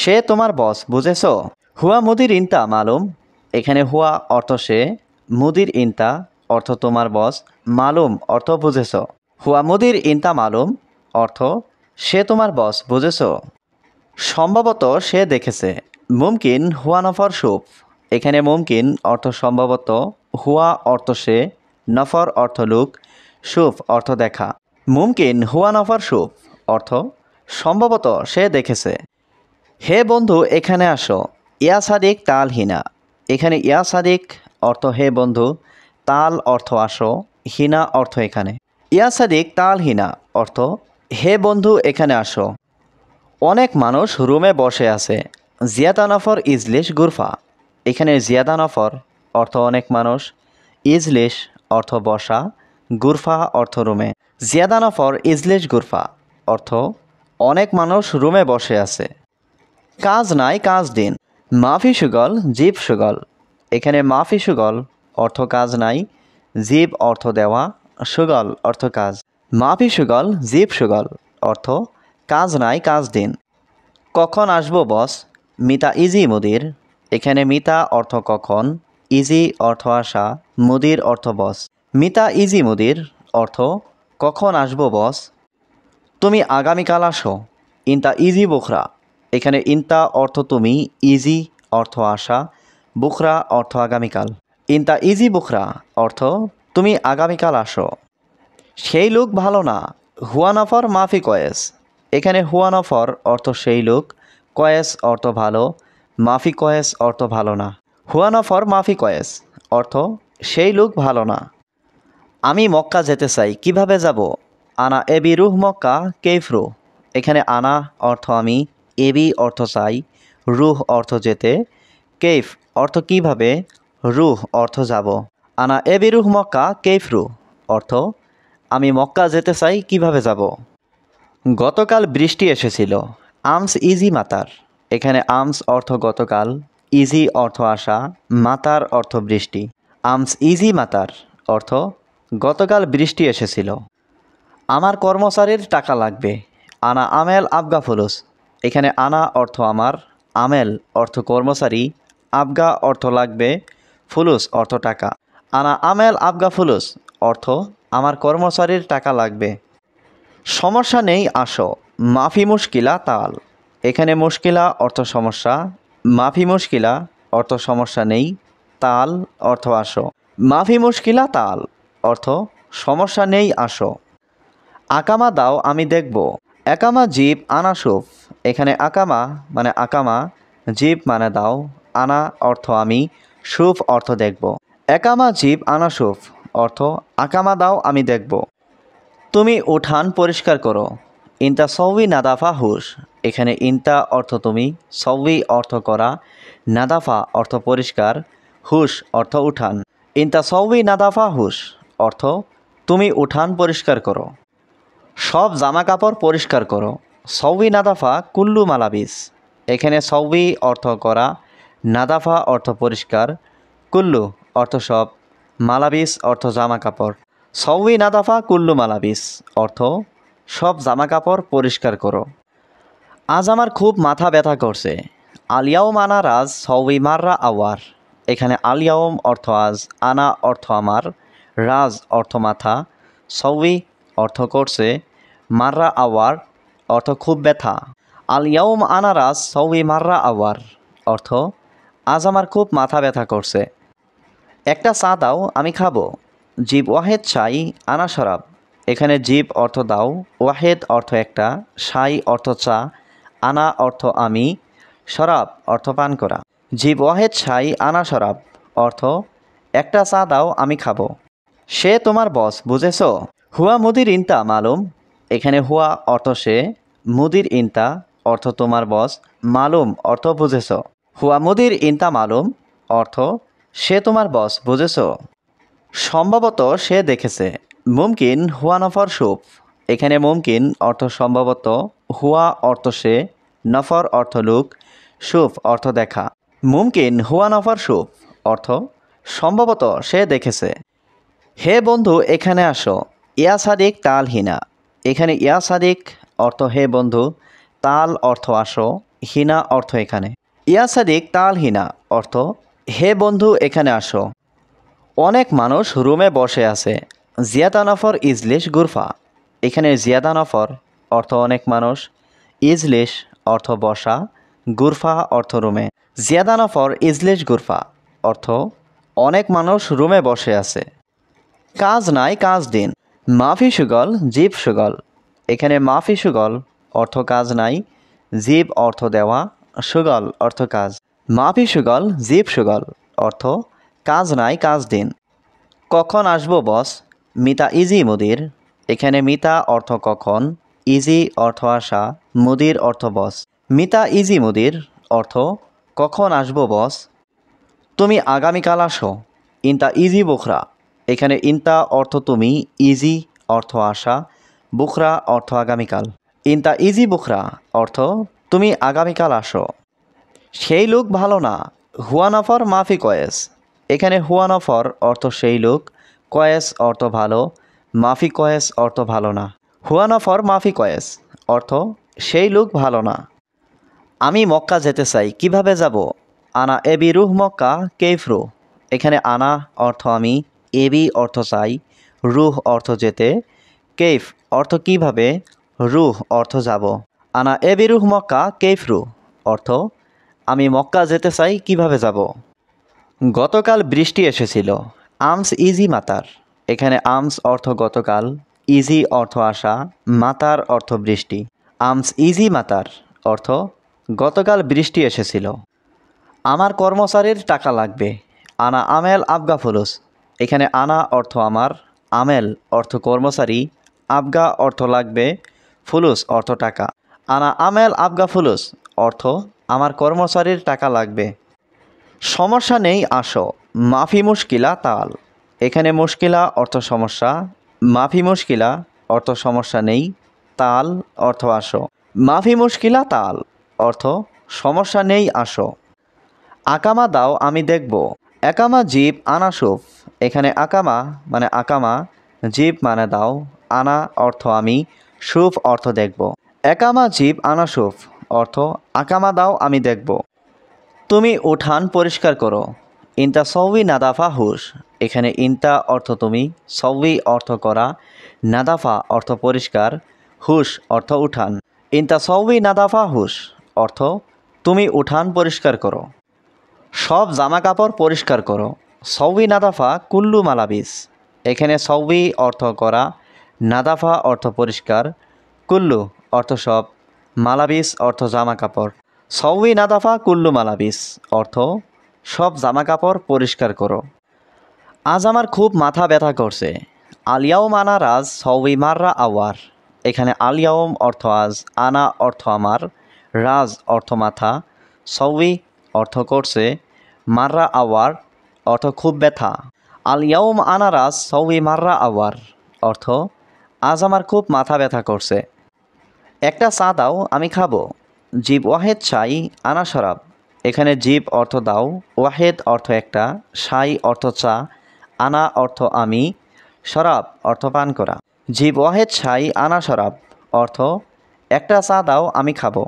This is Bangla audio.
সে তোমার বস বুঝেছো? হুয়া মুদির ইনতা মালুম। এখানে হুয়া অর্থ সে, মুদির ইনতা অর্থ তোমার বস, মালুম অর্থ বুঝেছো। হুয়া মুদির ইনতা মালুম অর্থ সে তোমার বস বুঝেছো। সম্ভবত সে দেখেছে। মুমকিন হুয়া নফর সুপ। এখানে মুমকিন অর্থ সম্ভবত, হুয়া অর্থ সে, নফর অর্থ লোক, সুপ অর্থ দেখা। মুমকিন হুয়া নফর সুপ অর্থ সম্ভবত সে দেখেছে। হে বন্ধু এখানে আসো। ইয়া সাদিক তাল হিনা। এখানে ইয়া সাদিক অর্থ হে বন্ধু, তাল অর্থ আসো, হিনা অর্থ এখানে। ইয়া সাদিক তাল হিনা অর্থ হে বন্ধু এখানে আসো। অনেক মানুষ রুমে বসে আছে। জিয়াদা নফর ইজলিশ গুরফা। এখানে জিয়াদা নফর অর্থ অনেক মানুষ, ইজলিশ অর্থ বসা, গুরফা অর্থ রুমে। জিয়াদা নফর ইজলিশ গুরফা অর্থ অনেক মানুষ রুমে বসে আছে। কাজ নাই কাজ দিন। মাফি সুগল জীব সুগল। এখানে মাফি সুগল অর্থ কাজ নাই, জীব অর্থ দেওয়া, সুগল অর্থ কাজ। মাফি সুগল জীব সুগল অর্থ কাজ নাই কাজ দিন। কখন আসবো বস? মিতা ইজি মুদির। এখানে মিতা অর্থ কখন, ইজি অর্থ আসা, মুদির অর্থ বস। মিতা ইজি মুদির অর্থ কখন আসবো বস। তুমি আগামীকাল আসো। ইনতা ইজি বুখরা। এখানে ইনতা অর্থ তুমি, ইজি অর্থ আসা, বুখরা অর্থ আগামীকাল। ইনতা ইজি বুখরা অর্থ তুমি আগামীকাল আসো। সেই লোক ভালো না। হুয়া নফর মাফি কয়েস। এখানে হুয়া নফর অর্থ সেই লোক, কয়েস অর্থ ভালো, মাফি কয়েস অর্থ ভালো না। হুয়া নফর মাফি কয়েস অর্থ সেই লোক ভালো না। আমি মক্কা যেতে চাই, কিভাবে যাব? আনা এবি রুহ মক্কা কেফরু। এখানে আনা অর্থ আমি, এবি অর্থ চাই, রুহ অর্থ যেতে, কেফ অর্থ কিভাবে, রুহ অর্থ যাব। আনা এবি রুহ মক্কা কেফরু অর্থ আমি মক্কা যেতে চাই, কিভাবে যাব। গতকাল বৃষ্টি এসেছিল। আমস ইজি মাতার। এখানে আমস অর্থ গতকাল, ইজি অর্থ আসা, মাতার অর্থ বৃষ্টি। আমস ইজি মাতার অর্থ গতকাল বৃষ্টি এসেছিল। আমার কর্মচারীর টাকা লাগবে। আনা আমেল আবগা ফুলুস। এখানে আনা অর্থ আমার, আমেল অর্থ কর্মচারী, আবগা অর্থ লাগবে, ফুলুস অর্থ টাকা। আনা আমেল আবগা ফুলুস অর্থ আমার কর্মচারীর টাকা লাগবে। সমস্যা নেই আসো। মাফি মুশকিলা তাল। এখানে মুশকিলা অর্থ সমস্যা, মাফি মুশকিলা অর্থ সমস্যা নেই, তাল অর্থ আসো। মাফি মুশকিলা তাল অর্থ সমস্যা নেই আসো। আকামা দাও আমি দেখব। একামা জীব আনা সুফ। এখানে আকামা মানে আকামা, জীব মানে দাও, আনা অর্থ আমি, সুফ অর্থ দেখব। একামা জীব আনা সুফ অর্থ আকামা দাও আমি দেখব। তুমি উঠান পরিষ্কার করো। ইনতা সৌবি নাদাফা হুস। এখানে ইনতা অর্থ তুমি, সৌবি অর্থ করা, নাদাফা অর্থ পরিষ্কার, হুস অর্থ উঠান। ইনতা সৌবি নাদাফা হুস অর্থ তুমি উঠান পরিষ্কার করো। সব জামা কাপড় পরিষ্কার করো। সৌবি নাদাফা কুল্লু মালাবিস। এখানে সৌবি অর্থ করা, নাদাফা অর্থ পরিষ্কার, কুল্লু অর্থ সব, মালাবিস অর্থ জামা কাপড়। সৌবি নাদাফা কুল্লু মালাবিস অর্থ সব জামা কাপড় পরিষ্কার করো। আজ আমার খুব মাথা ব্যথা করছে। আলিয়াউম আনা রাজ সৌবি মাররা আওয়ার। এখানে আলিয়াউম অর্থ আজ, আনা অর্থ আমার, রাজ অর্থ মাথা, সৌবি অর্থ করছে, মাররা আওয়ার অর্থ খুব ব্যথা। আলিয়াউম আনা রাজ সৌবি মাররা আওয়ার অর্থ আজ আমার খুব মাথা ব্যথা করছে। একটা চা দাও আমি খাবো। জীব ওয়াহেদ শাই আনা শরাব। এখানে জীব অর্থ দাও, ওয়াহেদ অর্থ একটা, শাই অর্থ চা, আনা অর্থ আমি, শরাব অর্থ পান করা। জীব ওয়াহেদ শাই আনা শরাব অর্থ একটা চা দাও আমি খাবো। সে তোমার বস বুঝেছো? হুয়া মুদির ইনতা মালুম। এখানে হুয়া অর্থ সে, মুদির ইনতা অর্থ তোমার বস, মালুম অর্থ বুঝেছো। হুয়া মুদির ইনতা মালুম অর্থ সে তোমার বস বুঝেছো। সম্ভবত সে দেখেছে। মুমকিন হুয়া নফর সুপ। এখানে মুমকিন অর্থ সম্ভবত, হুয়া অর্থ সে, নফর অর্থ লোক, সুপ অর্থ দেখা। মুমকিন হুয়া নফর সুপ অর্থ সম্ভবত সে দেখেছে। হে বন্ধু এখানে আসো। ইয়া সাদিক তাল হিনা। এখানে ইয়া সাদিক অর্থ হে বন্ধু, তাল অর্থ আসো, হিনা অর্থ এখানে। ইয়া সাদিক তাল হিনা অর্থ হে বন্ধু এখানে আসো। অনেক মানুষ রুমে বসে আছে। জিয়াদা নফর ইজলিশ গুরফা, এখানে জিয়াদা নফর অর্থ অনেক মানুষ, ইজলিশ অর্থ বসা, গুরফা অর্থ রুমে। জিয়াদা নফর ইজলিশ গুরফা অর্থ অনেক মানুষ রুমে বসে আছে। কাজ নাই কাজ দিন, মাফি সুগল জীব সুগল, এখানে মাফি সুগল অর্থ কাজ নাই, জীব অর্থ দেওয়া, সুগল অর্থ কাজ। মাফি সুগল জীব সুগল অর্থ কাজ নাই কাজ দিন। কখন আসবো বস, মিতা ইজি মুদির, এখানে মিতা অর্থ কখন, ইজি অর্থ আসা, মুদির অর্থ বস। মিতা ইজি মুদির অর্থ কখন আসবো বস। তুমি আগামীকাল আসো, ইনতা ইজি বুখরা, এখানে ইনতা অর্থ তুমি, ইজি অর্থ আসা, বুখরা অর্থ আগামীকাল। ইনতা ইজি বুখরা অর্থ তুমি আগামীকাল আসো। সেই লোক ভালো না, হুয়া নফর মাফি কয়েস, এখানে হুয়া নফর অর্থ সেই লোক, কয়েস অর্থ ভালো, মাফি কয়েস অর্থ ভালো না। হুয়া নফর মাফি কয়েস অর্থ সেই লোক ভালো না। আমি মক্কা যেতে চাই, কিভাবে যাব। আনা এবি রুহ মক্কা কেইফরু, এখানে আনা অর্থ আমি, এবি অর্থ চাই, রুহ অর্থ যেতে, কেইফ অর্থ কিভাবে, রুহ অর্থ যাব। আনা এবি রুহ মক্কা কেইফরু অর্থ আমি মক্কা যেতে চাই, কিভাবে যাব। গতকাল বৃষ্টি এসেছিল, আমস ইজি মাতার, এখানে আমস অর্থ গতকাল, ইজি অর্থ আসা, মাতার অর্থ বৃষ্টি। আমস ইজি মাতার অর্থ গতকাল বৃষ্টি এসেছিল। আমার কর্মচারীর টাকা লাগবে, আনা আমেল আবগা ফুলুস, এখানে আনা অর্থ আমার, আমেল অর্থ কর্মচারী, আবগা অর্থ লাগবে, ফুলুস অর্থ টাকা। আনা আমেল আবগা ফুলুস অর্থ আমার কর্মচারীর টাকা লাগবে। সমস্যা নেই আসো, মাফি মুশকিলা তাল, এখানে মুশকিলা অর্থ সমস্যা, মাফি মুশকিলা অর্থ সমস্যা নেই, তাল অর্থ আসো। মাফি মুশকিলা তাল অর্থ সমস্যা নেই আসো। আকামা দাও আমি দেখব, একামা জীব আনা সুফ, এখানে আকামা মানে আকামা, জীব মানে দাও, আনা অর্থ আমি, সুফ অর্থ দেখব। একামা জীব আনা সুফ অর্থ আকামা দাও আমি দেখব। তুমি উঠান পরিষ্কার করো, ইনতা সৌবি নাদাফা হুস, এখানে ইনতা অর্থ তুমি, সৌবি অর্থ করা, নাদাফা অর্থ পরিষ্কার, হুস অর্থ উঠান। ইনতা সৌবি নাদাফা হুস অর্থ তুমি উঠান পরিষ্কার করো। সব জামা কাপড় পরিষ্কার করো, সৌবি নাদাফা কুল্লু মালাবিস, এখানে সৌবি অর্থ করা, নাদাফা অর্থ পরিষ্কার, কুল্লু অর্থ সব, মালাবিস অর্থ জামা কাপড়। সৌবি নাদাফা কুল্লু মালাবিস অর্থ সব জামা কাপড় পরিষ্কার করো। আজ আমার খুব মাথা ব্যথা করছে, আলিয়াউম আনা রাজ সৌবি মাররা আওয়ার, এখানে আলিয়াউম অর্থ আজ, আনা অর্থ আমার, রাজ অর্থ মাথা, সৌবি অর্থ করছে, মাররা আওয়ার অর্থ খুব ব্যথা। আলিয়াউম আনা রাজ সৌবি মাররা আওয়ার অর্থ আজ আমার খুব মাথা ব্যথা করছে। একটা চা দাও আমি খাবো, জীব ওয়াহেদ শাই আনা শরাব, এখানে জীব অর্থ দাও, ওয়াহেদ অর্থ একটা, শাই অর্থ চা, আনা অর্থ আমি, শরাব অর্থ পান করা। জীব ওয়াহেদ শাই আনা শরাব অর্থ একটা চা দাও আমি খাবো।